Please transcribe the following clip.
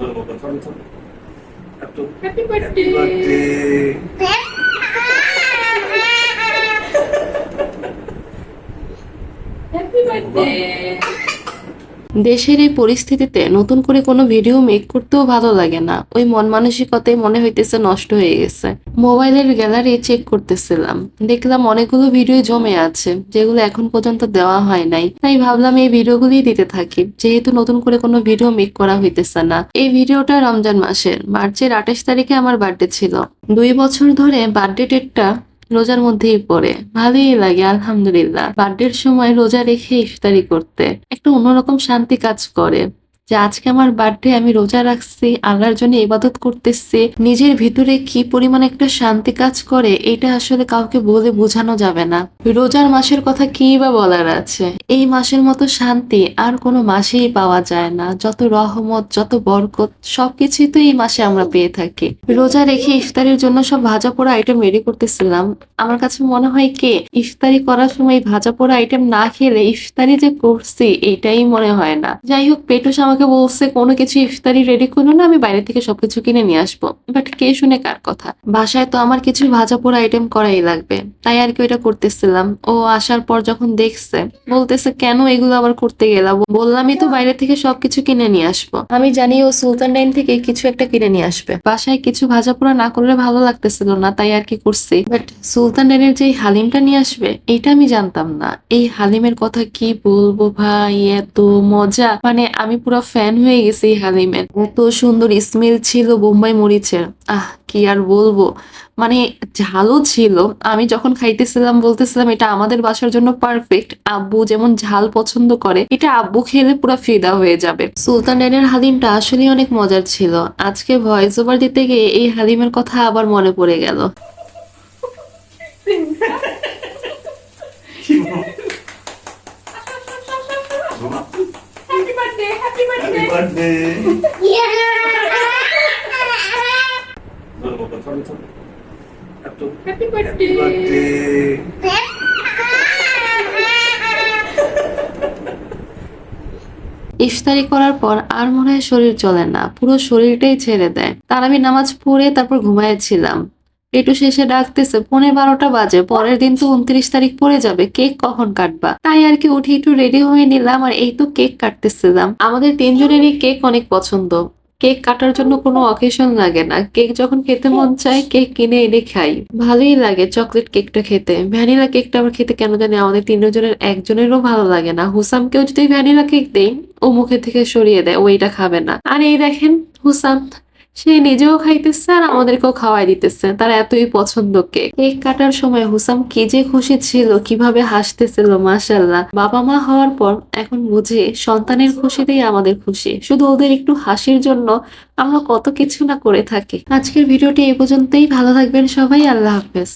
Happy birthday. Happy birthday. দেশের এই পরিস্থিতিতে নতুন করে কোনো ভিডিও মেক করতেও ভালো লাগে না। ওই মন মানসিকতাই মনে হইতেছে নষ্ট হয়ে গেছে। মোবাইলের গ্যালারি চেক করতেছিলাম, দেখলাম অনেকগুলো ভিডিও জমে আছে যেগুলো এখন পর্যন্ত দেওয়া হয় নাই। তাই ভাবলাম এই ভিডিওগুলি দিতে থাকি, যেহেতু নতুন করে কোনো ভিডিও মেক করা হইতেছে না। এই ভিডিওটা রমজান মাসের মার্চের 28 তারিখে আমার বার্থডে ছিল। 2 বছর ধরে বার্থডে ডেটটা রোজার মধ্যেই পড়ে। ভালোই লাগে আলহামদুলিল্লাহ। বার্থডের সময় রোজা রেখে ইফতারি করতে একটা অন্যরকম শান্তি কাজ করে, যে আজকে আমার বার্থডে, আমি রোজা রাখছি, আল্লাহর জন্য ইবাদত করতেছি। নিজের ভিতরে কি পরিমাণ একটা শান্তি কাজ করে এটা আসলে কাউকে বলে বোঝানো যাবে না। রোজার মাসের কথা কি বা বলার আছে, এই মাসের মতো শান্তি আর কোনো মাসেই পাওয়া যায় না। যত রহমত, যত বরকত, সবকিছুই তো এই মাসে আমরা পেয়ে থাকি। রোজা রেখে ইফতারির জন্য সব ভাজা পোড়া আইটেম রেডি করতেছিলাম। আমার কাছে মনে হয় কি, ইফতারি করার সময় ভাজা পোড়া আইটেম না খেলে ইফতারি যে করছি এটাই মনে হয় না। যাই হোক, পেটুস আমাকে বলছে কোনো কিছু ইফতারি রেডি করলো না, আমি বাইরে থেকে সবকিছু কিনে নিয়ে আসবো। বাট কে শুনে কার কথা, বাসায় তো আমার কিছু ভাজা পোড়া আইটেম করাই লাগবে। তাই আর কি ওইটা করতেছিলাম। ও আসার পর যখন দেখছে, বলতেছে কেন এগুলো আবার করতে গেলাম। বললামই তো বাইরে থেকে সবকিছু কিনে নিয়ে আসবো। আমি জানি ও সুলতান ডাইন থেকে কিছু একটা কিনে নিয়ে আসবে। বাসায় কিছু ভাজা পোড়া না করলে ভালো লাগতেছিল না, তাই আর কি করছি। বাট সুলতান ডাইনের যে হালিমটা নিয়ে আসবে এটা আমি জানতাম না। এই হালিমের কথা কি বলবো ভাই, এত মজা, মানে আমি পুরো ফ্যান হয়ে গেছি এই হালিমের। এত সুন্দর স্মেল ছিল বোম্বাই মরিচের, কি আর বলবো। মানে ঝালও ছিল। আমি যখন খাইতেছিলাম বলতেছিলাম এটা আমাদের বাসার জন্য পারফেক্ট। আব্বু যেমন ঝাল পছন্দ করে, এটা আব্বু খেলে পুরো ফিদা হয়ে যাবে। সুলতান ডাইনের হালিমটা আসলে অনেক মজার ছিল। আজকে ভয়েস ওভার দিতে গিয়ে এই হালিমের কথা আবার মনে পড়ে গেল। Happy birthday, happy birthday. Happy birthday. Happy Happy birthday. ইফতারি করার পর আর মনে হয় শরীর চলে না, পুরো শরীরটাই ছেড়ে দেয়। তারাবি নামাজ পড়ে তারপর ঘুমাইছিলাম। একটু শেষে ডাকতেছে 11:30 বাজে, পরের দিন তো 29 তারিখ পড়ে যাবে, কেক কখন কাটবা? তাই আর কি উঠে একটু রেডি হয়ে নিলাম, আর এই তো কেক কাটতেছিলাম। আমাদের তিনজনেরই কেক অনেক পছন্দ। কেক কাটার জন্য কোনো অকেশন লাগে না, কেক যখন খেতে মন চায় কেক কিনে এনে খাই। ভালোই লাগে চকলেট কেকটা খেতে। ভ্যানিলা কেকটা আবার খেতে কেন জানি আমাদের তিনজনের একজনেরও ভালো লাগে না। হুসামকেও যদি ভ্যানিলা কেক দেই, ও মুখে থেকে সরিয়ে দেয়, ও এটা খাবে না। আর এই দেখেন হুসাম, সে নিজেও খাইতেছে আর আমাদেরকেও খাওয়াই দিতেছে, তার এতই পছন্দ কেক। কেক কাটার সময় হুসাম কি যে খুশি ছিল, কিভাবে হাসতেছিল, মাশাআল্লাহ। বাবা মা হওয়ার পর এখন বুঝি সন্তানের খুশিতেই আমাদের খুশি। শুধু ওদের একটু হাসির জন্য আমরা কত কিছু না করে থাকি। আজকের ভিডিওটি এই পর্যন্তই। ভালো থাকবেন সবাই, আল্লাহ হাফেজ।